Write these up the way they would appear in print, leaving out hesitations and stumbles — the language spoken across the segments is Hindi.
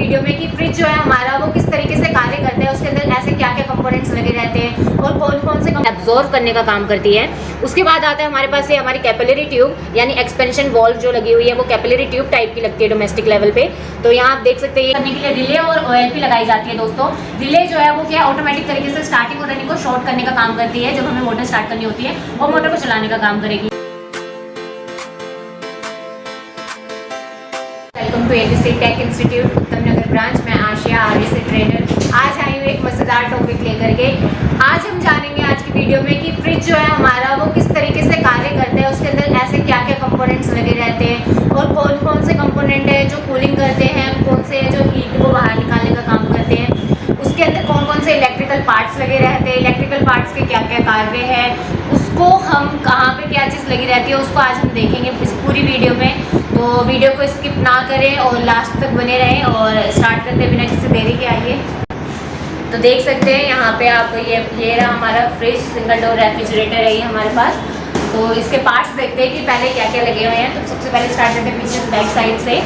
वीडियो में कि फ्रिज जो है हमारा वो किस तरीके से कार्य करता है, उसके अंदर ऐसे क्या क्या कंपोनेंट्स लगे रहते हैं और कौन कौन से एब्जॉर्व करने का काम करती है। उसके बाद आता है हमारे पास ये हमारी कैपिलरी ट्यूब यानी एक्सपेंशन वॉल्व जो लगी हुई है वो कैपिलरी ट्यूब टाइप की लगती है डोमेस्टिक लेवल पे। तो यहाँ आप देख सकते हैं करने के लिए रिले और OLP लगाई जाती है दोस्तों। रिले जो है वो क्या ऑटोमेटिक तरीके से स्टार्टिंग और रनिंग को शॉर्ट करने का काम करती है जब हमें मोटर स्टार्ट करनी होती है, और मोटर को चलाने का काम करेगी। Welcome to ABC tech institute Uttam Nagar branch. मैं आशिया RAC ट्रेनर। आज आई हूँ एक मज़ेदार टॉपिक लेकर के। आज हम जानेंगे आज की वीडियो में कि फ्रिज जो है हमारा वो किस तरीके से कार्य करता है, उसके अंदर ऐसे क्या क्या कंपोनेंट्स लगे रहते हैं और कौन कौन से कंपोनेंट है जो कूलिंग करते हैं, कौन से जो हीट को बाहर निकालने का काम करते हैं, उसके अंदर कौन कौन से इलेक्ट्रिकल पार्ट्स लगे रहते हैं, इलेक्ट्रिकल पार्ट्स के क्या क्या कार्य है, उसको हम कहाँ पे क्या चीज़ लगी रहती है, उसको आज हम देखेंगे इस पूरी वीडियो में। तो वीडियो को स्किप ना करें और लास्ट तक बने रहें। और स्टार्ट करते बिना किसी देरी के आइए। तो देख सकते हैं यहाँ पे आप ये रहा हमारा फ्रिज, सिंगल डोर रेफ्रिजरेटर है ये हमारे पास। तो इसके पार्ट्स देखते हैं कि पहले क्या क्या लगे हुए हैं। तो सबसे पहले स्टार्ट करते हैं पीछे बैक साइड से।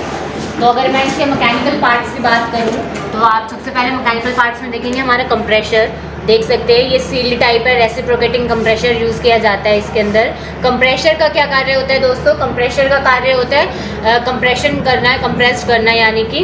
तो अगर मैं इसके मैकेनिकल पार्ट्स की बात करूँ तो आप सबसे पहले मैकेनिकल पार्ट्स में देखेंगे हमारा कंप्रेशर। देख सकते हैं ये सील्ड टाइप है, रेसिप्रोकेटिंग कंप्रेशर यूज़ किया जाता है इसके अंदर। कंप्रेशर का क्या कार्य होता है दोस्तों? कंप्रेशर का कार्य होता है कंप्रेशन करना है, कंप्रेस करना, यानी कि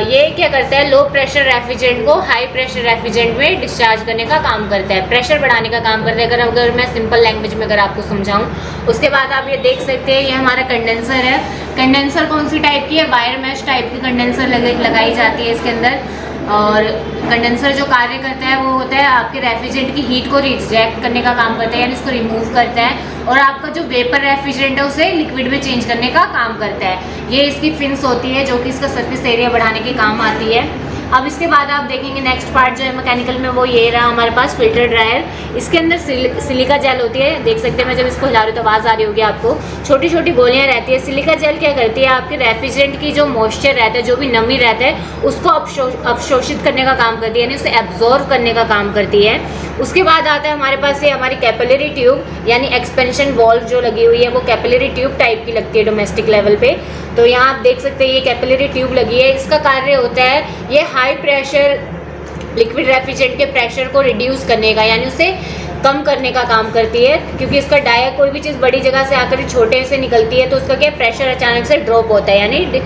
ये क्या करता है लो प्रेशर रेफ्रिजरेंट को हाई प्रेशर रेफ्रिजरेंट में डिस्चार्ज करने का काम करता है, प्रेशर बढ़ाने का काम करता है। अगर मैं सिंपल लैंग्वेज में अगर आपको समझाऊँ। उसके बाद आप ये देख सकते हैं ये हमारा कंडेंसर है। कंडेंसर कौन सी टाइप की है? वायर मैश टाइप की कंडेंसर लगाई जाती है इसके अंदर। और कंडेंसर जो कार्य करता है वो होता है आपके रेफ्रिजरेंट की हीट को रिजेक्ट करने का काम करता है, यानी उसको रिमूव करता है, और आपका जो वेपर रेफ्रिजरेंट है उसे लिक्विड में चेंज करने का काम करता है। ये इसकी फिन्स होती है जो कि इसका सरफेस एरिया बढ़ाने के काम आती है। अब इसके बाद आप देखेंगे नेक्स्ट पार्ट जो है मैकेनिकल में वो ये रहा हमारे पास फिल्टर ड्रायर। इसके अंदर सिलिका जेल होती है। देख सकते हैं मैं जब इसको हिला रही हूँ तो आवाज़ आ रही होगी आपको। छोटी छोटी गोलियाँ रहती है। सिलिका जेल क्या करती है आपके रेफ्रिजरेंट की जो मॉइस्चर रहता है, जो भी नमी रहता है उसको अवशोषित करने का काम करती है, यानी उसे एब्जॉर्व करने का काम करती है। उसके बाद आता है हमारे पास ये हमारी कैपिलरी ट्यूब यानी एक्सपेंशन वॉल्व जो लगी हुई है वो कैपिलरी ट्यूब टाइप की लगती है डोमेस्टिक लेवल पे। तो यहाँ आप देख सकते हैं ये कैपिलरी ट्यूब लगी है। इसका कार्य होता है ये हाई प्रेशर लिक्विड रेफ्रिजरेंट के प्रेशर को रिड्यूस करने का, यानी उसे कम करने का काम करती है। क्योंकि इसका डाया कोई भी चीज़ बड़ी जगह से आकर छोटे से निकलती है तो उसका क्या प्रेशर अचानक से ड्रॉप होता है, यानी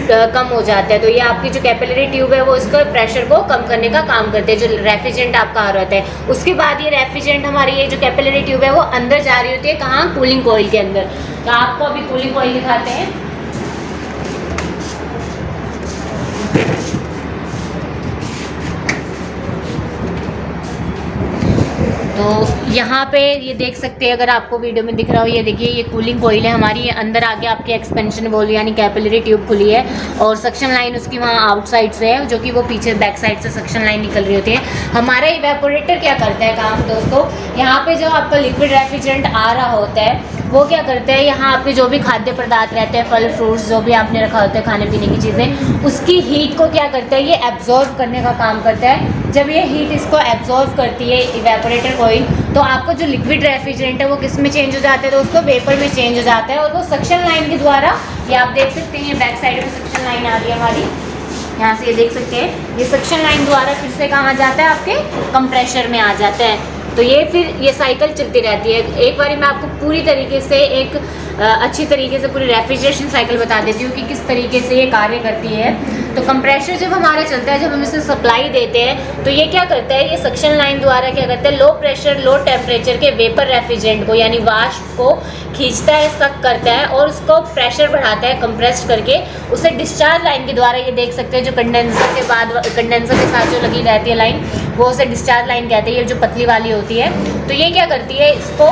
कम हो जाता है। तो ये आपकी जो कैपिलरी ट्यूब है वो इसका प्रेशर को कम करने का काम करते हैं, जो रेफ्रिजरेंट आपका आ रहा है। उसके बाद ये रेफ्रिजरेंट हमारी ये जो कैपिलरी ट्यूब है वो अंदर जा रही होती है, कहाँ? कूलिंग कॉइल के अंदर। तो आपको अभी कूलिंग कॉइल दिखाते हैं। तो यहाँ पे ये देख सकते हैं अगर आपको वीडियो में दिख रहा हो, ये देखिए ये कूलिंग कॉइल है हमारी। ये अंदर आके आपकी एक्सपेंशन वॉल्व यानी कैपिलरी ट्यूब खुली है और सक्शन लाइन उसकी वहाँ आउटसाइड से है, जो कि वो पीछे बैक साइड से सक्शन लाइन निकल रही होती है। हमारा इवेपोरेटर क्या करता है काम दोस्तों? यहाँ पे जो आपका लिक्विड रेफ्रिजरेंट आ रहा होता है वो क्या करता है, यहाँ आपके जो भी खाद्य पदार्थ रहते हैं, फल फ्रूट्स जो भी आपने रखा होता है खाने पीने की चीज़ें, उसकी हीट को क्या करता है ये एब्जॉर्व करने का काम करता है। जब ये हीट इसको एब्जॉर्व करती है इवेपोरेटर कॉइल, तो आपका जो लिक्विड रेफ्रिजरेंट है वो किस में चेंज हो जाता है दोस्तों? वेपर में चेंज हो जाता है। और वो सक्शन लाइन के द्वारा, ये आप देख सकते हैं ये बैक साइड में सक्शन लाइन आ रही है हमारी, यहाँ से ये देख सकते हैं ये सक्शन लाइन द्वारा फिर से कहाँ जाता है? आपके कंप्रेशर में आ जाता है। तो ये फिर ये साइकिल चलती रहती है। एक बारी मैं आपको पूरी तरीके से एक अच्छी तरीके से पूरी रेफ्रिजरेशन साइकिल बता देती हूँ कि किस तरीके से ये कार्य करती है। तो कंप्रेसर जब हमारा चलता है, जब हम इसे सप्लाई देते हैं तो ये क्या करता है, ये सक्शन लाइन द्वारा क्या करता है लो प्रेशर लो टेम्परेचर के वेपर रेफ्रिजरेंट को यानी वाष्प को खींचता है, सक करता है और उसको प्रेशर बढ़ाता है कंप्रेस करके, उसे डिस्चार्ज लाइन के द्वारा, ये देख सकते हैं जो कंडेंसर के बाद कंडेंसर के साथ जो लगी रहती है लाइन वो उसे डिस्चार्ज लाइन कहते हैं, ये जो पतली वाली होती है। तो ये क्या करती है, इसको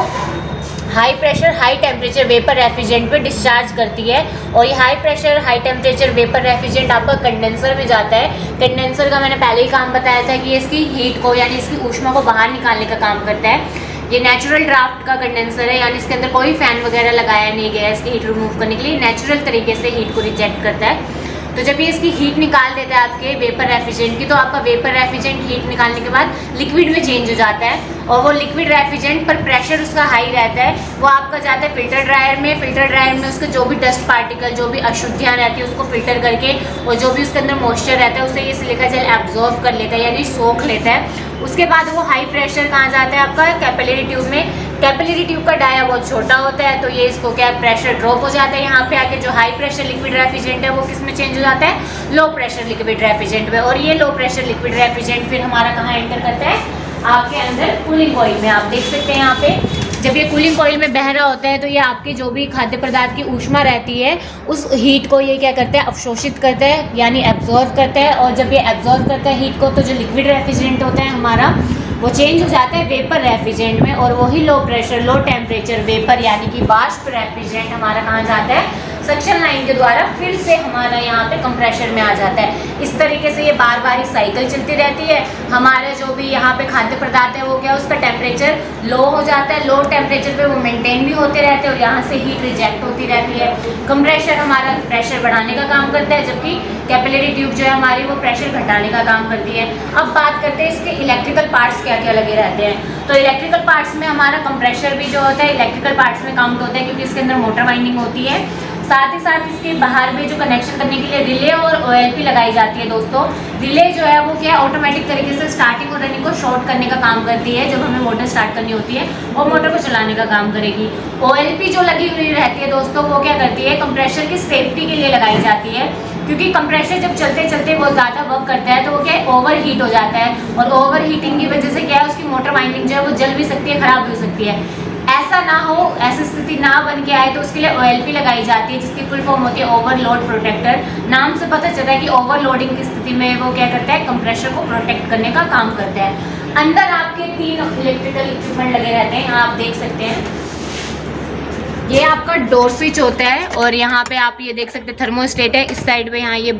high pressure high temperature vapour refrigerant पे डिस्चार्ज करती है। और ये high pressure high temperature vapour refrigerant आपका कंडेंसर में जाता है। कंडेंसर का मैंने पहले ही काम बताया था कि ये इसकी हीट को यानी इसकी ऊष्मा को बाहर निकालने का काम करता है। ये नेचुरल ड्राफ्ट का कंडेंसर है, यानी इसके अंदर कोई फ़ैन वगैरह लगाया नहीं गया है इसकी हीट रिमूव करने के लिए, नेचुरल तरीके से हीट को रिजेक्ट करता है। तो जब ये इसकी हीट निकाल देता है आपके वेपर रेफ्रिजरेंट की, तो आपका वेपर रेफ्रिजरेंट हीट निकालने के बाद लिक्विड में चेंज हो जाता है और वो लिक्विड रेफ्रिजरेंट पर प्रेशर उसका हाई रहता है, वो आपका जाता है फिल्टर ड्रायर में। फिल्टर ड्रायर में उसके जो भी डस्ट पार्टिकल, जो भी अशुद्धियाँ रहती है उसको फिल्टर करके और जो भी उसके अंदर मॉइस्चर रहता है उसे ये सिलिका जेल एब्जॉर्ब कर लेता है, यानी सोख लेता है। उसके बाद वो हाई प्रेशर कहाँ जाता है आपका कैपिलरी ट्यूब में। कैपिलरी ट्यूब का डाया बहुत छोटा होता है, तो ये इसको क्या प्रेशर ड्रॉप हो जाता है। यहाँ पे आके जो हाई प्रेशर लिक्विड रेफ्रिजरेंट है वो किस में चेंज हो जाता है, लो प्रेशर लिक्विड रेफ्रिजरेंट में। और ये लो प्रेशर लिक्विड रेफ्रिजरेंट फिर हमारा कहाँ एंटर करता है, आपके अंदर कूलिंग कॉइल में। आप देख सकते हैं यहाँ पे जब ये कूलिंग कॉइल में बह रहा होता है तो ये आपके जो भी खाद्य पदार्थ की ऊष्मा रहती है उस हीट को ये क्या करता है, अवशोषित करता है, यानी एब्जॉर्ब करता है। और जब ये एब्जॉर्ब करता है हीट को, तो जो लिक्विड रेफ्रिजरेंट होता है हमारा वो चेंज हो जाता है वेपर रेफ्रिजरेंट में। और वही low pressure low temperature vapour यानी कि वाष्प रेफ्रिजरेंट हमारा कहाँ जाता है, सक्शन लाइन के द्वारा फिर से हमारा यहाँ पे कंप्रेशर में आ जाता है। इस तरीके से ये बार बार ही साइकिल चलती रहती है। हमारे जो भी यहाँ पे खाद्य पदार्थ है वो क्या, उसका टेम्परेचर लो हो जाता है, लो टेम्परेचर पे वो मेंटेन भी होते रहते हैं और यहाँ से हीट रिजेक्ट होती रहती है। कंप्रेशर हमारा प्रेशर बढ़ाने का काम करता है, जबकि कैपिलरी ट्यूब जो है हमारी वो प्रेशर घटाने का काम करती है। अब बात करते हैं इसके इलेक्ट्रिकल पार्ट्स क्या क्या लगे रहते हैं। तो इलेक्ट्रिकल पार्ट्स में हमारा कंप्रेशर भी जो होता है इलेक्ट्रिकल पार्ट्स में काउंट होता है, क्योंकि इसके अंदर मोटर वाइंडिंग होती है। साथ ही साथ इसके बाहर में जो कनेक्शन करने के लिए रिले और OLP लगाई जाती है दोस्तों। रिले जो है वो क्या है, ऑटोमेटिक तरीके से स्टार्टिंग और रनिंग को शॉर्ट करने का काम करती है जब हमें मोटर स्टार्ट करनी होती है, और मोटर को चलाने का काम करेगी। OLP जो लगी हुई रहती है दोस्तों वो क्या करती है, कंप्रेशर की सेफ्टी के लिए लगाई जाती है, क्योंकि कंप्रेशर जब चलते चलते बहुत ज़्यादा वर्क करता है तो वो क्या है, ओवर हीट हो जाता है। और ओवर हीटिंग की वजह से क्या है, उसकी मोटर वाइंडिंग जो है वो जल भी सकती है, खराब भी हो सकती है। ऐसा ना हो, ऐसी स्थिति ना बन के आए तो उसके लिए OLP लगाई जाती है, जिसकी फुल फॉर्म होती है ओवरलोड प्रोटेक्टर। नाम से पता चलता है कि ओवरलोडिंग की स्थिति में वो क्या करता है, कंप्रेशर को प्रोटेक्ट करने का काम करता है। अंदर आपके 3 इलेक्ट्रिकल इक्विपमेंट लगे रहते हैं, यहाँ आप देख सकते हैं। ये आपका डोर स्विच होता है और यहाँ पे आप ये देख सकते हैं थर्मोस्टेट है। इस साइड पे यहाँ ये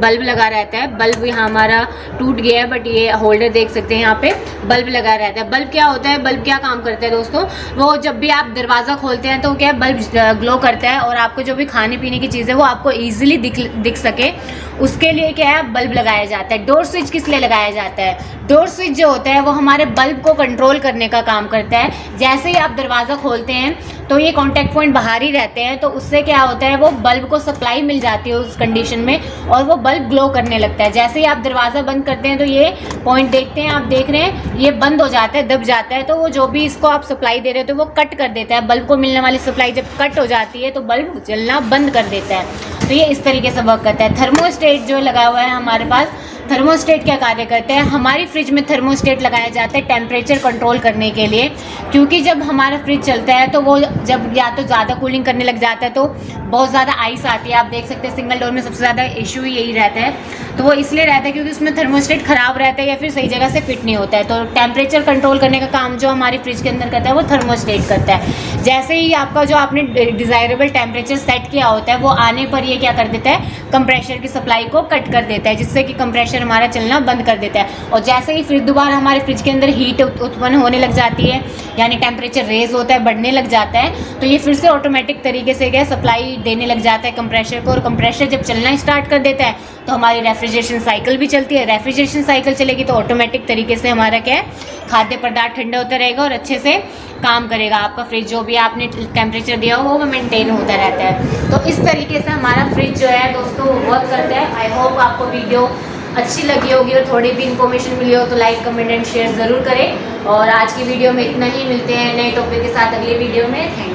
बल्ब लगा रहता है। बल्ब यहाँ हमारा टूट गया है, बट ये होल्डर देख सकते हैं, यहाँ पे बल्ब लगा रहता है। बल्ब क्या होता है, बल्ब क्या काम करता है दोस्तों, वो जब भी आप दरवाज़ा खोलते हैं तो क्या है, बल्ब ग्लो करता है और आपको जो भी खाने पीने की चीज़ है वो आपको ईजिली दिख सके, उसके लिए क्या है, बल्ब लगाया जाता है। डोर स्विच किस लिए लगाया जाता है, डोर स्विच जो होता है वो हमारे बल्ब को कंट्रोल करने का काम करता है। जैसे ही आप दरवाज़ा खोलते हैं तो ये कॉन्टैक्ट पॉइंट बाहर ही रहते हैं, तो उससे क्या होता है, वो बल्ब को सप्लाई मिल जाती है उस कंडीशन में और वो बल्ब ग्लो करने लगता है। जैसे ही आप दरवाज़ा बंद करते हैं तो ये पॉइंट देखते हैं, आप देख रहे हैं ये बंद हो जाता है, दब जाता है, तो वो जो भी इसको आप सप्लाई दे रहे हो तो वो कट कर देता है। बल्ब को मिलने वाली सप्लाई जब कट हो जाती है तो बल्ब जलना बंद कर देता है। तो ये इस तरीके से वर्क करता है। थर्मोस्टेट जो लगा हुआ है हमारे पास, थर्मोस्टेट क्या कार्य करते हैं, हमारी फ्रिज में थर्मोस्टेट लगाया जाता है टेम्परेचर कंट्रोल करने के लिए, क्योंकि जब हमारा फ्रिज चलता है तो वो जब या तो ज़्यादा कूलिंग करने लग जाता है तो बहुत ज़्यादा आइस आती है। आप देख सकते हैं सिंगल डोर में सबसे ज़्यादा इशू यही रहता है, तो वो इसलिए रहता है क्योंकि उसमें थर्मोस्टेट ख़राब रहता है या फिर सही जगह से फिट नहीं होता है। तो टेम्परेचर कंट्रोल करने का काम जो हमारी फ्रिज के अंदर करता है वो थर्मोस्टेट करता है। जैसे ही आपका जो आपने डिज़ायरेबल टेम्परेचर सेट किया होता है वो आने पर ये क्या कर देता है, कंप्रेशर की सप्लाई को कट कर देता है, जिससे कि कंप्रेशर हमारा चलना बंद कर देता है। और जैसे ही फिर दोबारा हमारे फ्रिज के अंदर हीट उत्पन्न होने लग जाती है, यानी टेम्परेचर रेज होता है, बढ़ने लग जाता है, तो ये फिर से ऑटोमेटिक तरीके से क्या सप्लाई देने लग जाता है कंप्रेशर को। और कंप्रेशर जब चलना स्टार्ट कर देता है तो हमारी रेफ्रिजरेशन साइकिल भी चलती है। रेफ्रिजरेशन साइकिल चलेगी तो ऑटोमेटिक तरीके से हमारा क्या है, खाद्य पदार्थ ठंडा होता रहेगा और अच्छे से काम करेगा। आपका फ्रिज जो भी आपने टेम्परेचर दिया हो वो मेंटेन होता रहता है। तो इस तरीके से हमारा फ्रिज जो है दोस्तों वर्क करता है। आई होप आपको वीडियो अच्छी लगी होगी और थोड़ी भी इन्फॉर्मेशन मिली हो तो लाइक कमेंट एंड शेयर ज़रूर करें। और आज की वीडियो में इतना ही, मिलते हैं नए टॉपिक के साथ अगली वीडियो में। Thank you.